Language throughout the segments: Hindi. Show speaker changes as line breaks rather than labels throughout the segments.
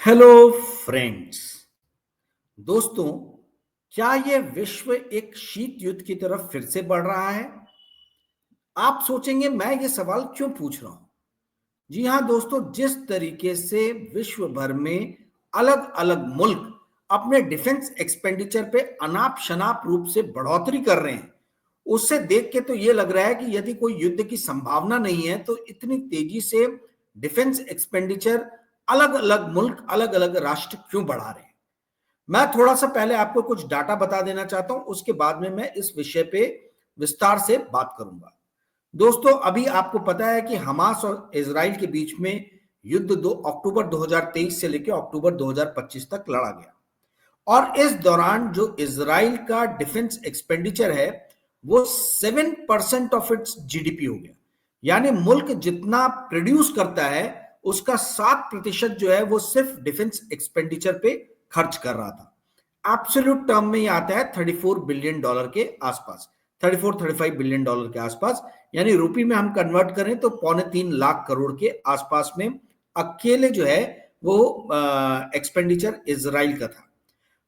Hello friends. दोस्तों, क्या यह विश्व एक शीत युद्ध की तरफ फिर से बढ़ रहा है? आप सोचेंगे मैं ये सवाल क्यों पूछ रहा हूं। जी हां दोस्तों, जिस तरीके से विश्व भर में अलग अलग मुल्क अपने डिफेंस एक्सपेंडिचर पे अनाप शनाप रूप से बढ़ोतरी कर रहे हैं, उससे देख के तो ये लग रहा है कि यदि कोई युद्ध की संभावना नहीं है तो इतनी तेजी से डिफेंस एक्सपेंडिचर अलग अलग मुल्क, अलग अलग राष्ट्र क्यों बढ़ा रहे हैं। मैं थोड़ा सा पहले आपको कुछ डाटा बता देना चाहता हूं, उसके बाद में मैं इस विषय पे विस्तार से बात करूंगा। दोस्तों, अभी आपको पता है कि हमास और इजराइल के बीच में युद्ध 2 अक्टूबर 2023 से लेकर अक्टूबर 2025 तक लड़ा गया। और इस दौरान जो इजराइल का डिफेंस एक्सपेंडिचर है वो 7% ऑफ इट्स जीडीपी हो गया। यानी मुल्क जितना प्रोड्यूस करता है उसका 7% जो है वो सिर्फ डिफेंस एक्सपेंडिचर पे खर्च कर रहा था। एब्सोल्यूट टर्म में ये आता है $34 बिलियन के आसपास, 34-35 बिलियन के आसपास। यानी रुपये में हम कन्वर्ट करें तो 2.25 लाख करोड़ के आसपास में अकेले जो है वो एक्सपेंडिचर इजराइल का था।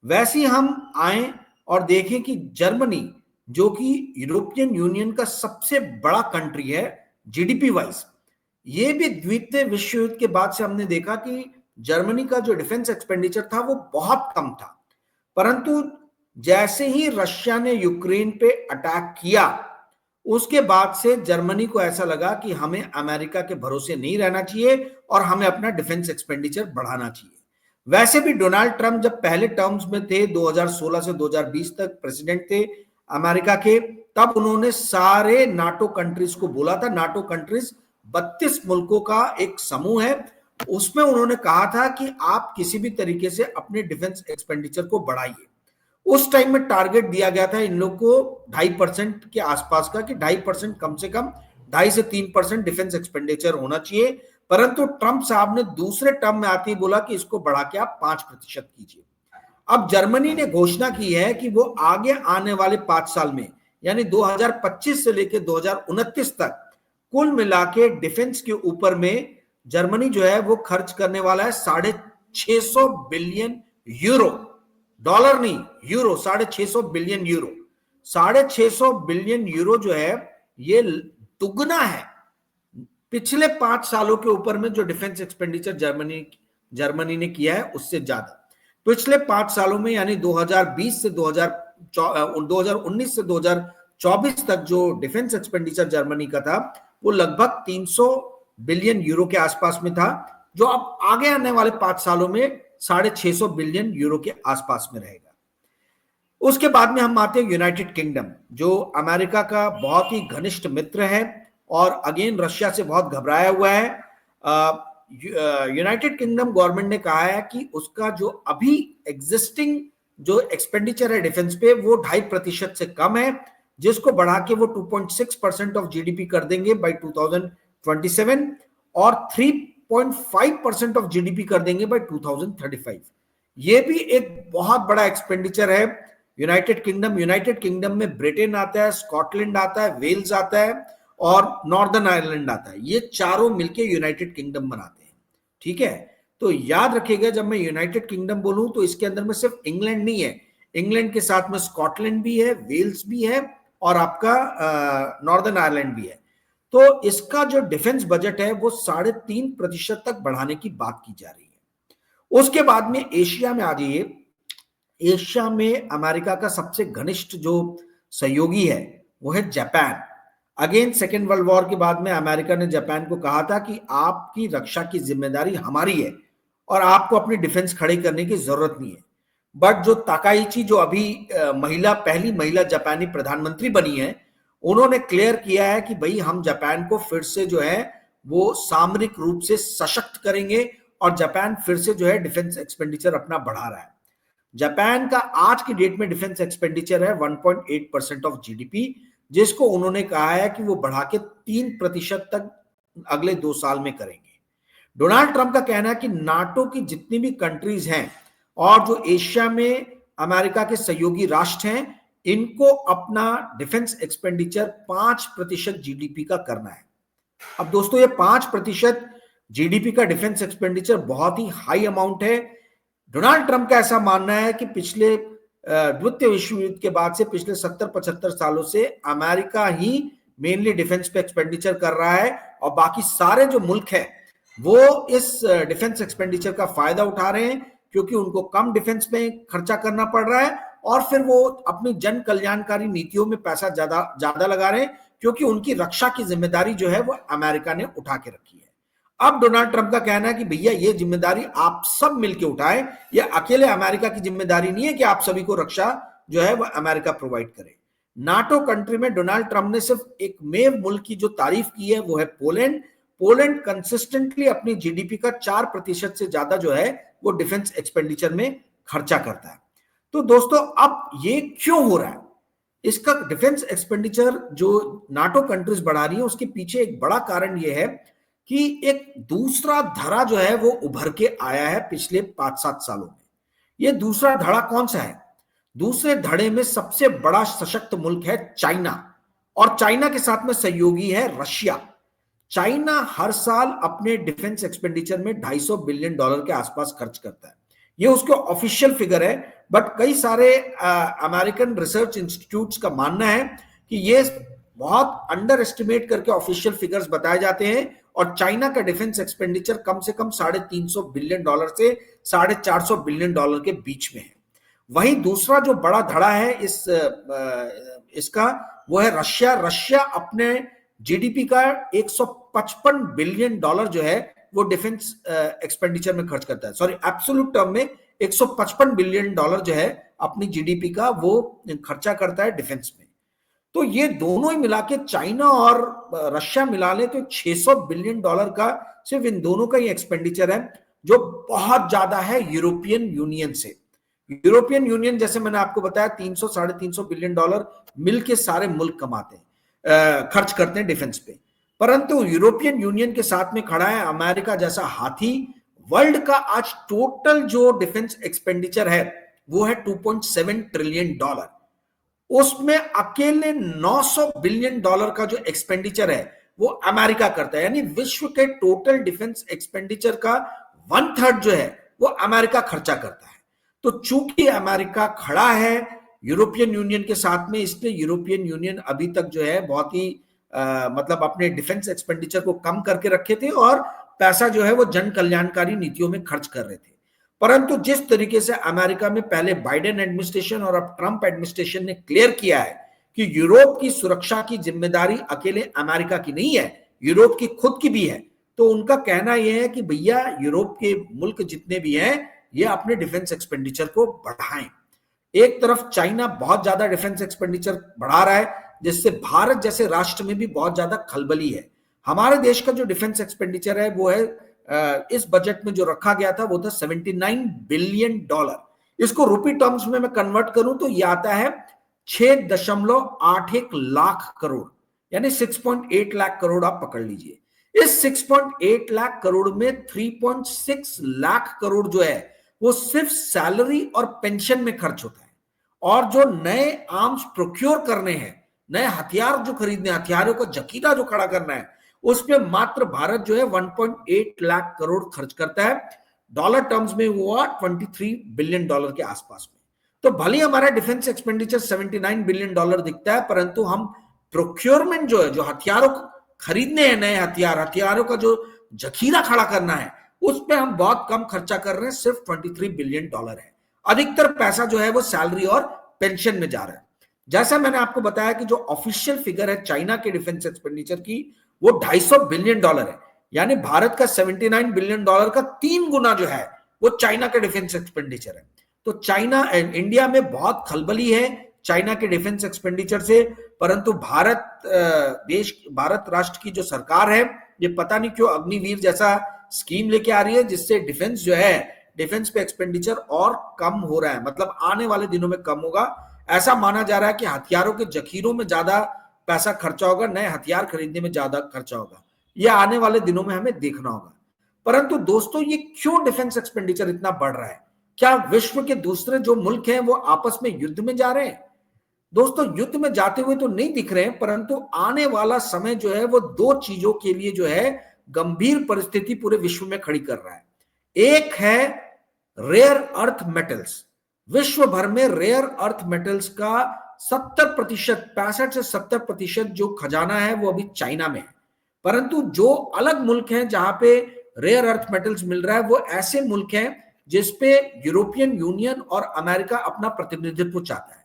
वैसे ही हम आए और देखें कि जर्मनी, जो कि यूरोपियन यूनियन का सबसे बड़ा कंट्री है जीडीपी वाइज, ये भी द्वितीय विश्व युद्ध के बाद से हमने देखा कि जर्मनी का जो डिफेंस एक्सपेंडिचर था वो बहुत कम था। परंतु जैसे ही रशिया ने यूक्रेन पे अटैक किया उसके बाद से जर्मनी को ऐसा लगा कि हमें अमेरिका के भरोसे नहीं रहना चाहिए और हमें अपना डिफेंस एक्सपेंडिचर बढ़ाना चाहिए। वैसे भी डोनाल्ड ट्रंप जब पहले टर्म्स में थे, 2016 से 2020 तक प्रेसिडेंट थे अमेरिका के, तब उन्होंने सारे नाटो कंट्रीज को बोला था, नाटो कंट्रीज 32 मुल्कों का एक समूह है, उसमें उन्होंने कहा था कि आप किसी भी तरीके से अपने डिफेंस एक्सपेंडिचर को बढ़ाइए। उस टाइम में टारगेट दिया गया था इन लोग को 2.5% के आसपास का, कि 2.5% कम से कम 2.5 से 3% डिफेंस एक्सपेंडिचर होना चाहिए। परंतु ट्रंप साहब ने दूसरे टर्म में आते ही बोला कि इसको बढ़ा के आप 5% कीजिए। अब जर्मनी ने घोषणा की है कि वो आगे आने वाले 5 साल में, यानी 2025 से लेकर 2029 तक, कुल मिला के डिफेंस के ऊपर में जर्मनी जो है वो खर्च करने वाला है 650 बिलियन यूरो। डॉलर नहीं, euro, 650 billion euro. 650 billion euro जो है ये दुगना है पिछले 5 सालों के ऊपर में जो डिफेंस एक्सपेंडिचर जर्मनी ने किया है उससे ज्यादा। पिछले 5 सालों में यानी 2019 से 2024 तक जो डिफेंस एक्सपेंडिचर जर्मनी का था वो लगभग 300 बिलियन यूरो के आसपास में था, जो अब आगे आने वाले 5 सालों में 650 बिलियन यूरो के आसपास में रहेगा। उसके बाद में हम आते हैं यूनाइटेड किंगडम, जो अमेरिका का बहुत ही घनिष्ठ मित्र है और अगेन रशिया से बहुत घबराया हुआ है। यूनाइटेड किंगडम गवर्नमेंट ने कहा है कि उसका जो अभी एग्जिस्टिंग जो एक्सपेंडिचर है डिफेंस पे वो 2.5% से कम है, जिसको बढ़ा के वो 2.6% ऑफ जीडीपी कर देंगे बाय 2027 और 3.5% ऑफ जीडीपी कर देंगे बाय 2035। ये भी एक बहुत बड़ा एक्सपेंडिचर है। यूनाइटेड किंगडम में ब्रिटेन आता है, स्कॉटलैंड आता है, वेल्स आता है और नॉर्दर्न आयरलैंड आता है। ये चारों मिलके यूनाइटेड किंगडम बनाते हैं। ठीक है, तो याद रखिएगा जब मैं यूनाइटेड किंगडम बोलूं तो इसके अंदर में सिर्फ इंग्लैंड नहीं है, इंग्लैंड के साथ में स्कॉटलैंड भी है, वेल्स भी है और आपका नॉर्दर्न आयरलैंड भी है। तो इसका जो डिफेंस बजट है वो 3.5% तक बढ़ाने की बात की जा रही है। उसके बाद में एशिया में आ जाइए। एशिया में अमेरिका का सबसे घनिष्ठ जो सहयोगी है वो है Japan. Again second world war के बाद में अमेरिका ने जापान को कहा था कि आपकी रक्षा की जिम्मेदारी हमारी है और आपको अपनी डिफेंस खड़े करने की जरूरत नहीं है। बट जो ताकाइची, जो अभी पहली महिला जापानी प्रधानमंत्री बनी है, उन्होंने क्लियर किया है कि भाई हम जापान को फिर से जो है वो सामरिक रूप से सशक्त करेंगे और जापान फिर से जो है डिफेंस एक्सपेंडिचर अपना बढ़ा रहा है। जापान का आज की डेट में डिफेंस एक्सपेंडिचर है 1.8% ऑफ जीडीपी, जिसको उन्होंने कहा है कि वो बढ़ा के 3% तक अगले 2 साल में करेंगे। डोनाल्ड ट्रंप का कहना है कि नाटो की जितनी भी कंट्रीज हैं और जो एशिया में अमेरिका के सहयोगी राष्ट्र हैं, इनको अपना डिफेंस एक्सपेंडिचर 5% जीडीपी का करना है। अब दोस्तों, ये 5% जीडीपी का डिफेंस एक्सपेंडिचर बहुत ही हाई अमाउंट है। डोनाल्ड ट्रंप का ऐसा मानना है कि पिछले द्वितीय विश्व युद्ध के बाद से पिछले 70-75 सालों से अमेरिका ही मेनली डिफेंस पे एक्सपेंडिचर कर रहा है, और बाकी सारे जो मुल्क हैं वो इस डिफेंस एक्सपेंडिचर का फायदा उठा रहे हैं, क्योंकि उनको कम डिफेंस में खर्चा करना पड़ रहा है, और फिर वो अपनी जन कल्याणकारी नीतियों में पैसा ज्यादा ज्यादा लगा रहे हैं, क्योंकि उनकी रक्षा की जिम्मेदारी जो है वो अमेरिका ने उठा के रखी है। अब डोनाल्ड ट्रंप का कहना है कि भैया ये जिम्मेदारी आप सब मिलकर उठाएं, ये अकेले अमेरिका की जिम्मेदारी नहीं है कि आप सभी को रक्षा जो है वो अमेरिका प्रोवाइड करे। नाटो कंट्री में डोनाल्ड ट्रंप ने सिर्फ एक मेव मुल्क की जो तारीफ की है वो है पोलैंड। पोलैंड कंसिस्टेंटली अपनी जीडीपी का 4% से ज्यादा जो है वो डिफेंस एक्सपेंडिचर में खर्चा करता है। तो दोस्तों अब ये क्यों हो रहा है? इसका डिफेंस एक्सपेंडिचर जो नाटो कंट्रीज बढ़ा रही है उसके पीछे एक बड़ा कारण यह है कि एक दूसरा धड़ा जो है वो उभर के आया है पिछले 5-7 सालों में। ये दूसरा धड़ा कौन सा है? दूसरे धड़े में सबसे बड़ा सशक्त मुल्क है चाइना, और चाइना के साथ में सहयोगी है रशिया। चाइना हर साल अपने डिफेंस एक्सपेंडिचर में $250 बिलियन के आसपास खर्च करता है। ये उसके ऑफिशियल फिगर है, बट कई सारे अमेरिकन रिसर्च इंस्टीट्यूट्स का मानना है कि ये बहुत अंडर एस्टिमेट करके ऑफिशियल फिगर्स बताए जाते हैं, और चाइना का डिफेंस एक्सपेंडिचर कम से कम $350 बिलियन से $450 बिलियन के बीच में है। वहीं दूसरा जो बड़ा धड़ा है इसका वो है रशिया। रशिया अपने जीडीपी का $155 बिलियन जो है वो डिफेंस एक्सपेंडिचर में खर्च करता है। सॉरी, एब्सोल्यूट टर्म में $155 बिलियन जो है अपनी जीडीपी का वो खर्चा करता है डिफेंस में। तो ये दोनों ही मिला के चाइना और रशिया मिला ले तो $600 बिलियन का सिर्फ इन दोनों का ही एक्सपेंडिचर है, जो बहुत ज्यादा है यूरोपियन यूनियन से। यूरोपियन यूनियन जैसे मैंने आपको बताया 300-350 बिलियन डॉलर मिलके सारे मुल्क कमाते हैं, खर्च करते हैं डिफेंस पे। परंतु यूरोपियन यूनियन के साथ में खड़ा है अमेरिका जैसा हाथी। वर्ल्ड का आज टोटल जो डिफेंस एक्सपेंडिचर है वो है $2.7 ट्रिलियन। उसमें अकेले $900 बिलियन का जो एक्सपेंडिचर है वो अमेरिका करता है, यानी विश्व के टोटल डिफेंस एक्सपेंडिचर का 1/3 जो है वो अमेरिका खर्चा करता है। तो चूंकि अमेरिका खड़ा है यूरोपियन यूनियन के साथ में, इसलिए यूरोपियन यूनियन अभी तक जो है बहुत ही मतलब अपने डिफेंस एक्सपेंडिचर को कम करके रखे थे, और पैसा जो है वो जन कल्याणकारी नीतियों में खर्च कर रहे थे। परंतु जिस तरीके से अमेरिका में पहले बाइडेन एडमिनिस्ट्रेशन और अब ट्रंप एडमिनिस्ट्रेशन ने क्लियर किया है कि यूरोप की सुरक्षा की जिम्मेदारी अकेले अमेरिका की नहीं है, यूरोप की खुद की भी है, तो उनका कहना यह है कि भैया यूरोप के मुल्क जितने भी हैं ये अपने डिफेंस एक्सपेंडिचर को बढ़ाएं। एक तरफ चाइना बहुत ज्यादा डिफेंस एक्सपेंडिचर बढ़ा रहा है, जिससे भारत जैसे राष्ट्र में भी बहुत ज्यादा खलबली है। हमारे देश का जो डिफेंस एक्सपेंडिचर है वो है इस बजट में जो रखा गया था वो था $79 बिलियन। इसको रुपी टर्म्स में मैं कन्वर्ट करूं तो ये आता है 6.81 लाख करोड़, यानी 6.8 लाख करोड़ आप पकड़ लीजिए। इस 6.8 लाख करोड़ में 3.6 लाख करोड़ जो है वो सिर्फ सैलरी और पेंशन में खर्च होता है, और जो नए आर्म्स प्रोक्योर करने हैं, नए हथियार जो खरीदने, हथियारों का जखीरा जो खड़ा करना है, उसमें मात्र भारत जो है 1.8 लाख करोड़ खर्च करता है। डॉलर टर्म्स में हुआ $23 बिलियन के आसपास में। तो भले हमारा डिफेंस एक्सपेंडिचर $79 बिलियन दिखता है, परंतु हम प्रोक्योरमेंट जो है, जो हथियारों खरीदने हैं, नए हथियारों का जो जखीरा खड़ा करना है, उस पर हम बहुत कम खर्चा कर रहे हैं, सिर्फ $23 बिलियन है। अधिकतर पैसा जो है वो सैलरी और पेंशन में जा रहा है। जैसा मैंने आपको बताया कि जो ऑफिशियल फिगर है चाइना के डिफेंस एक्सपेंडिचर की वो $250 बिलियन है, यानी भारत का $79 बिलियन का 3 गुना जो है वो चाइना का डिफेंस एक्सपेंडिचर है। तो चाइना इंडिया में बहुत खलबली है चाइना के डिफेंस एक्सपेंडिचर से, परंतु भारत राष्ट्र की जो सरकार है ये पता नहीं क्यों अग्निवीर जैसा स्कीम लेके आ रही है, जिससे डिफेंस जो है, डिफेंस पे एक्सपेंडिचर और कम हो रहा है, मतलब आने वाले दिनों में कम होगा। ऐसा माना जा रहा है कि हथियारों के जखीरों में ज्यादा पैसा खर्चा होगा, नए हथियार खरीदने में ज्यादा खर्चा होगा। यह आने वाले दिनों में हमें देखना होगा। परंतु दोस्तों ये क्यों डिफेंस एक्सपेंडिचर इतना बढ़ रहा है? क्या विश्व के दूसरे जो मुल्क हैं वो आपस में युद्ध में जा रहे हैं? दोस्तों युद्ध में जाते हुए तो नहीं दिख रहे हैं, परंतु आने वाला समय जो है वो 2 चीजों के लिए जो है गंभीर परिस्थिति पूरे विश्व में खड़ी कर रहा है। एक है रेयर अर्थ मेटल्स। विश्व भर में रेयर अर्थ मेटल्स का 70%, 65 से 70% जो खजाना है वो अभी चाइना में है। परंतु जो अलग मुल्क हैं जहां पे रेयर अर्थ मेटल्स मिल रहा है वो ऐसे मुल्क हैं जिसपे यूरोपियन यूनियन और अमेरिका अपना प्रतिनिधित्व चाहता है।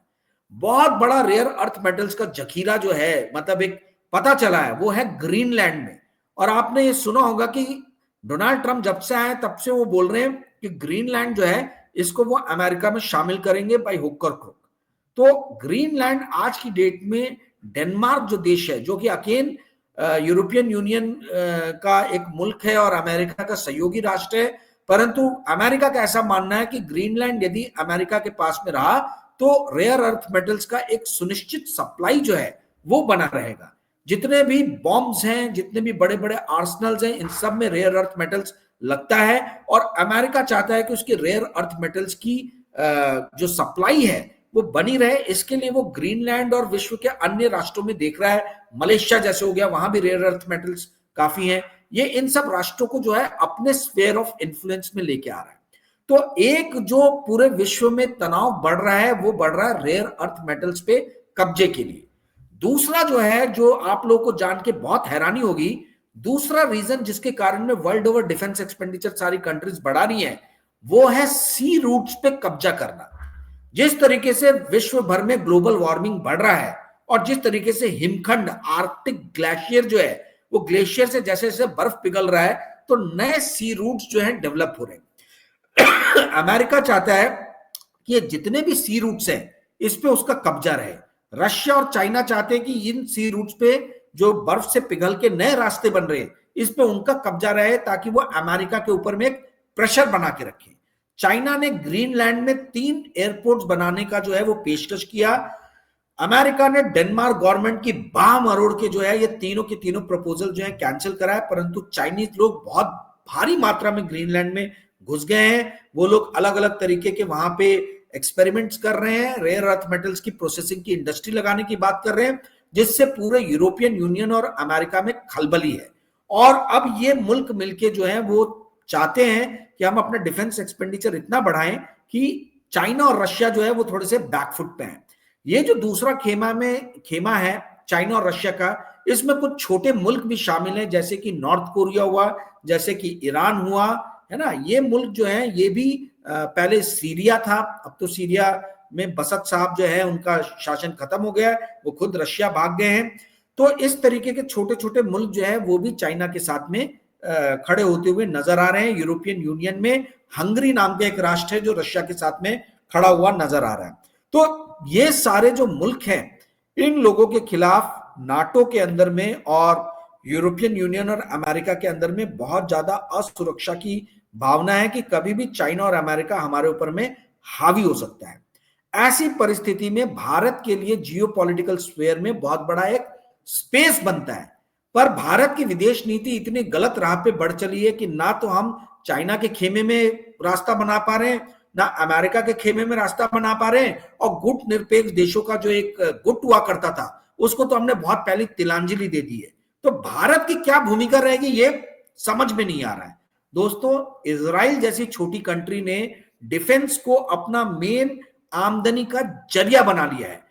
बहुत बड़ा रेयर अर्थ मेटल्स का जखीरा जो है, मतलब एक पता चला है, वो है ग्रीनलैंड में। और आपने ये सुना होगा कि डोनाल्ड ट्रंप जब से आए तब से वो बोल रहे हैं कि ग्रीनलैंड जो है इसको वो अमेरिका में शामिल करेंगे बाय हुक और क्रुक। तो ग्रीनलैंड आज की डेट में डेनमार्क जो देश है, जो कि अकेन यूरोपियन यूनियन का एक मुल्क है और अमेरिका का सहयोगी राष्ट्र है, परंतु अमेरिका का ऐसा मानना है कि ग्रीनलैंड यदि अमेरिका के पास में रहा तो रेयर अर्थ मेटल्स का एक सुनिश्चित सप्लाई जो है वो बना रहेगा। जितने भी बॉम्ब्स हैं, जितने भी बड़े बड़े आर्सनल्स हैं, इन सब में रेयर अर्थ मेटल्स लगता है और अमेरिका चाहता है कि उसकी रेयर अर्थ मेटल्स की जो सप्लाई है वो बनी रहे। इसके लिए वो ग्रीनलैंड और विश्व के अन्य राष्ट्रों में देख रहा है, मलेशिया जैसे हो गया, वहां भी रेयर अर्थ मेटल्स काफी हैं। ये इन सब राष्ट्रों को जो है अपने स्फीयर ऑफ इन्फ्लुएंस में लेके आ रहा है। तो एक जो पूरे विश्व में तनाव बढ़ रहा है वो बढ़ रहा है रेयर अर्थ मेटल्स पे कब्जे के लिए। दूसरा जो है, जो आप लोगों को जान के बहुत हैरानी होगी, दूसरा रीजन जिसके कारण में वर्ल्ड ओवर डिफेंस एक्सपेंडिचर सारी कंट्रीज बढ़ा रही है वो है सी रूट्स पे कब्जा करना। जिस तरीके से विश्व भर में ग्लोबल वार्मिंग बढ़ रहा है और जिस तरीके से हिमखंड, आर्कटिक ग्लेशियर जो है वो ग्लेशियर से जैसे जैसे बर्फ पिघल रहा है तो नए सी रूट्स जो है डेवलप हो रहे हैं। अमेरिका चाहता है कि ये जितने भी सी रूट्स हैं इस पे उसका कब्जा रहे। रशिया और चाइना चाहते हैं कि इन सी रूट्स पे जो बर्फ से पिघल के नए रास्ते बन रहे हैं इस पे उनका कब्जा रहे ताकि वो अमेरिका के ऊपर में एक प्रेशर बना के रखे। चाइना ने ग्रीनलैंड में 3 एयरपोर्ट्स बनाने का जो है वो पेशकश किया। अमेरिका ने डेनमार्क गवर्नमेंट की बाह मरोड़ के जो है ये तीनों के तीनों प्रपोजल जो है कैंसिल कराए, परंतु चाइनीज लोग बहुत भारी मात्रा में ग्रीनलैंड में घुस गए हैं। वो लोग अलग अलग तरीके के वहां पे एक्सपेरिमेंट्स कर रहे हैं, रेयर अर्थ मेटल्स की प्रोसेसिंग की इंडस्ट्री लगाने की बात कर रहे हैं, जिससे पूरे यूरोपियन यूनियन और अमेरिका में खलबली है। और अब ये मुल्क मिलके जो है वो चाहते हैं कि हम अपना डिफेंस एक्सपेंडिचर इतना बढ़ाएं कि चाइना और रशिया जो है वो थोड़े से बैकफुट पे हैं। ये जो दूसरा खेमा है चाइना और रशिया का, इसमें कुछ छोटे मुल्क भी शामिल हैं, जैसे कि नॉर्थ कोरिया हुआ, जैसे कि ईरान हुआ, है ना। ये मुल्क जो है ये भी पहले सीरिया था, अब तो सीरिया में बसत साहब जो है उनका शासन खत्म हो गया, वो खुद रशिया भाग गए हैं। तो इस तरीके के छोटे छोटे मुल्क जो है वो भी चाइना के साथ में खड़े होते हुए नजर आ रहे हैं। यूरोपियन यूनियन में हंगरी नाम का एक राष्ट्र है जो रशिया के साथ में खड़ा हुआ नजर आ रहा है। तो ये सारे जो मुल्क हैं इन लोगों के खिलाफ नाटो के अंदर में और यूरोपियन यूनियन और अमेरिका के अंदर में बहुत ज्यादा असुरक्षा की भावना है कि कभी भी चाइना और अमेरिका हमारे ऊपर में हावी हो सकता है। ऐसी परिस्थिति में भारत के लिए जियोपॉलिटिकल स्फीयर में बहुत बड़ा एक स्पेस बनता है। पर भारत की विदेश नीति इतनी गलत राह पे बढ़ चली है कि ना तो हम चाइना के खेमे में रास्ता बना पा रहे हैं, ना अमेरिका के खेमे में रास्ता बना पा रहे हैं, और गुट निरपेक्ष देशों का जो एक गुट हुआ करता था उसको तो हमने बहुत पहले तिलांजलि दे दी है। तो भारत की क्या भूमिका रहेगी ये समझ में नहीं आ रहा है। दोस्तों, इजराइल जैसी छोटी कंट्री ने डिफेंस को अपना मेन आमदनी का जरिया बना लिया है।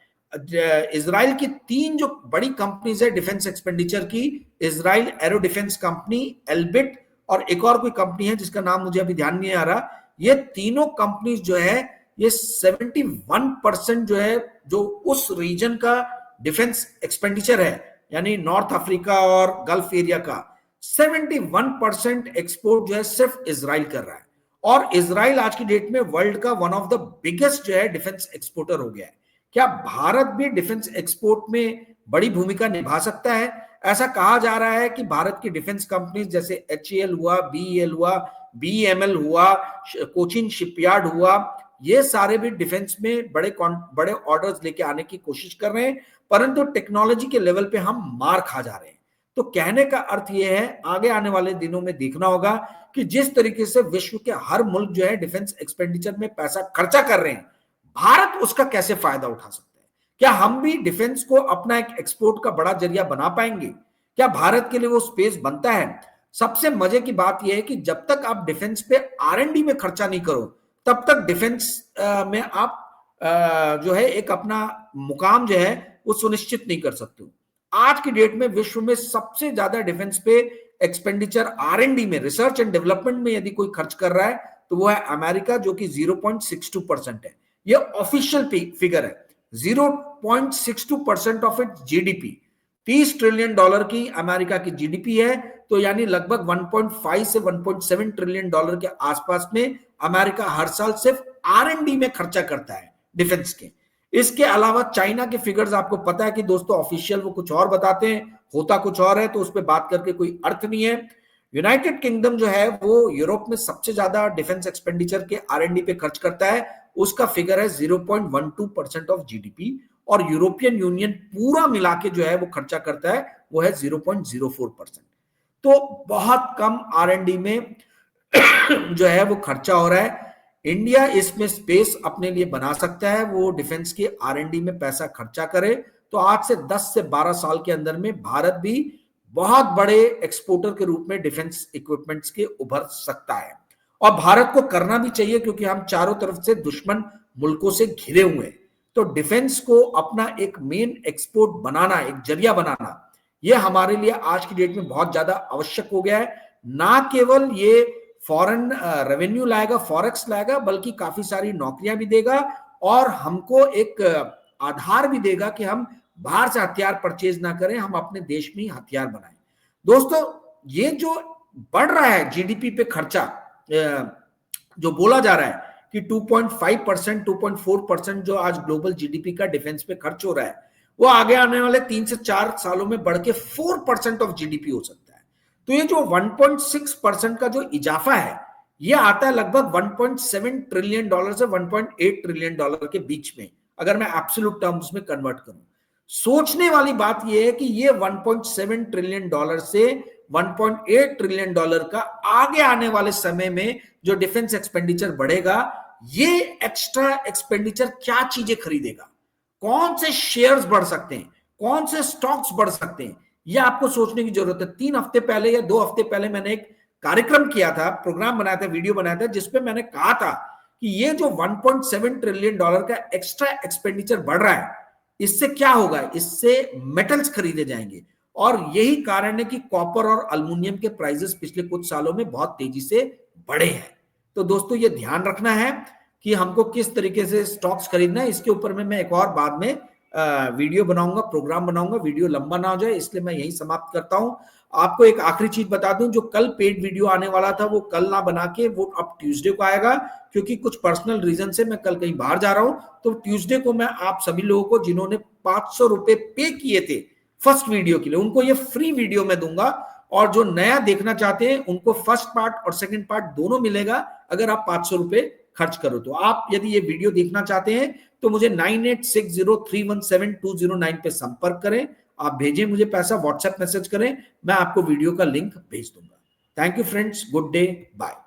इजराइल की 3 जो बड़ी कंपनीज है डिफेंस एक्सपेंडिचर की, Israel arrow defence company, Elbit और एक और कोई कंपनी है जिसका नाम मुझे अभी ध्यान नहीं आ रहा, ये तीनों कंपनीज जो है ये 71% जो है जो उस रीजन का डिफेंस एक्सपेंडिचर है, यानी नॉर्थ अफ्रीका और गल्फ एरिया का 71% एक्सपोर्ट जो है सिर्फ इजराइल कर रहा है। और इजराइल आज की डेट में वर्ल्ड का वन ऑफ द बिगेस्ट जो है डिफेंस एक्सपोर्टर हो गया है। क्या भारत भी डिफेंस एक्सपोर्ट में बड़ी भूमिका निभा सकता है? ऐसा कहा जा रहा है कि भारत की डिफेंस कंपनीज जैसे HAL हुआ, BEL हुआ, BEML हुआ, कोचिन शिपयार्ड हुआ, ये सारे भी डिफेंस में बड़े ऑर्डर्स लेके आने की कोशिश कर रहे हैं, परंतु टेक्नोलॉजी के लेवल पे हम मार खा जा रहे हैं। तो कहने का अर्थ यह है, आगे आने वाले दिनों में देखना होगा कि जिस तरीके से विश्व के हर मुल्क जो है डिफेंस एक्सपेंडिचर में पैसा खर्चा कर रहे हैं, भारत उसका कैसे फायदा उठा सकता है। क्या हम भी डिफेंस को अपना एक एक्सपोर्ट का बड़ा जरिया बना पाएंगे? क्या भारत के लिए वो स्पेस बनता है? सबसे मजे की बात यह है कि जब तक आप डिफेंस पे R&D में खर्चा नहीं करो, तब तक डिफेंस में आप जो है एक अपना मुकाम जो है वो सुनिश्चित नहीं कर सकते हो। आज की डेट में विश्व में सबसे ज्यादा डिफेंस पे एक्सपेंडिचर R&D में, रिसर्च एंड डेवलपमेंट में यदि कोई खर्च कर रहा है तो वो है अमेरिका, जो कि 0.62% है। ये ऑफिशियल फिगर है। 0.62% ऑफ इट जीडीपी। $30 ट्रिलियन की अमेरिका की जीडीपी है, तो यानी लगभग 1.5 से 1.7 ट्रिलियन डॉलर के आसपास में अमेरिका हर साल सिर्फ R&D में खर्चा करता है डिफेंस के। इसके अलावा चाइना के फिगर्स आपको पता है कि दोस्तों ऑफिशियल वो कुछ और बताते हैं, होता कुछ और है, तो उस पर बात करके कोई अर्थ नहीं है। यूनाइटेड किंगडम जो है वो यूरोप में सबसे ज्यादा डिफेंस एक्सपेंडिचर के R&D पे खर्च करता है, उसका फिगर है 0.12% ऑफ जीडीपी। और यूरोपियन यूनियन पूरा मिला के जो है वो खर्चा करता है वो है 0.04%। तो बहुत कम R&D में जो है वो खर्चा हो रहा है। इंडिया इसमें स्पेस अपने लिए बना सकता है, वो डिफेंस की R&D में पैसा खर्चा करे, तो आज से 10 से 12 साल के अंदर में भारत भी बहुत बड़े एक्सपोर्टर के रूप में डिफेंस इक्विपमेंट्स के उभर सकता है। और भारत को करना भी चाहिए, क्योंकि हम चारों तरफ से दुश्मन मुल्कों से घिरे हुए हैं। तो डिफेंस को अपना एक मेन एक्सपोर्ट बनाना, एक जरिया बनाना, ये हमारे लिए आज की डेट में बहुत ज्यादा आवश्यक हो गया है। ना केवल ये फॉरेन रेवेन्यू लाएगा, फॉरेक्स लाएगा, बल्कि काफी सारी नौकरियां भी देगा और हमको एक आधार भी देगा कि हम बाहर से हथियार परचेज ना करें, हम अपने देश में ही हथियार बनाएं। दोस्तों, ये जो बढ़ रहा है जीडीपी पे खर्चा, जो बोला जा रहा है कि 2.5%, 2.4% जो आज ग्लोबल जीडीपी का डिफेंस पे खर्च हो रहा है, वो आगे आने वाले 3 से 4 सालों में बढ़ के 4% ऑफ जीडीपी हो सकता है। तो ये जो 1.6% का जो इजाफा है, ये आता है लगभग 1.7 ट्रिलियन डॉलर से 1.8 ट्रिलियन डॉलर के बीच में, अगर मैं एब्सोल्यूट टर्म्स में कन्वर्ट करूं। सोचने वाली बात यह है कि ये 1.7 ट्रिलियन डॉलर से 1.8 ट्रिलियन डॉलर का आगे आने वाले समय में जो डिफेंस एक्सपेंडिचर बढ़ेगा, ये एक्स्ट्रा एक्सपेंडिचर क्या चीजें खरीदेगा, कौन से शेयर्स बढ़ सकते हैं, कौन से स्टॉक्स बढ़ सकते हैं, ये आपको सोचने की जरूरत है। 3 हफ्ते पहले या 2 हफ्ते पहले मैंने एक कार्यक्रम किया था, प्रोग्राम बनाया था, वीडियो बनाया था, जिसपे मैंने कहा था कि ये जो 1.7 ट्रिलियन डॉलर का एक्स्ट्रा एक्सपेंडिचर बढ़ रहा है, इससे क्या होगा, इससे मेटल्स खरीदे जाएंगे। और यही कारण है कि कॉपर और एल्युमिनियम के प्राइसेस पिछले कुछ सालों में बहुत तेजी से बढ़े हैं। तो दोस्तों, ये ध्यान रखना है कि हमको किस तरीके से स्टॉक्स खरीदना है। इसके ऊपर में मैं एक और बाद में वीडियो बनाऊंगा, प्रोग्राम बनाऊंगा, वीडियो लंबा ना हो जाए, इसलिए मैं यही समाप्त करता हूं। आपको एक आखिरी चीज बता दूं, जो कल पेड वीडियो आने वाला था वो कल ना बना के वो अब ट्यूसडे को आएगा, क्योंकि कुछ पर्सनल रीजन से मैं कल कहीं बाहर जा रहा हूं। तो ट्यूसडे को मैं आप सभी लोगों को जिन्होंने 500 रुपए पे किए थे फर्स्ट वीडियो के लिए, उनको ये फ्री वीडियो में दूंगा। और जो नया देखना चाहते हैं उनको फर्स्ट पार्ट और सेकंड पार्ट दोनों मिलेगा, अगर आप 500 रुपए खर्च करो तो। आप यदि ये वीडियो देखना चाहते हैं तो मुझे 9860317209 पे संपर्क करें, आप भेजें मुझे पैसा, व्हाट्सएप मैसेज करें, मैं आपको वीडियो का लिंक भेज दूंगा। Thank you friends, good day, bye.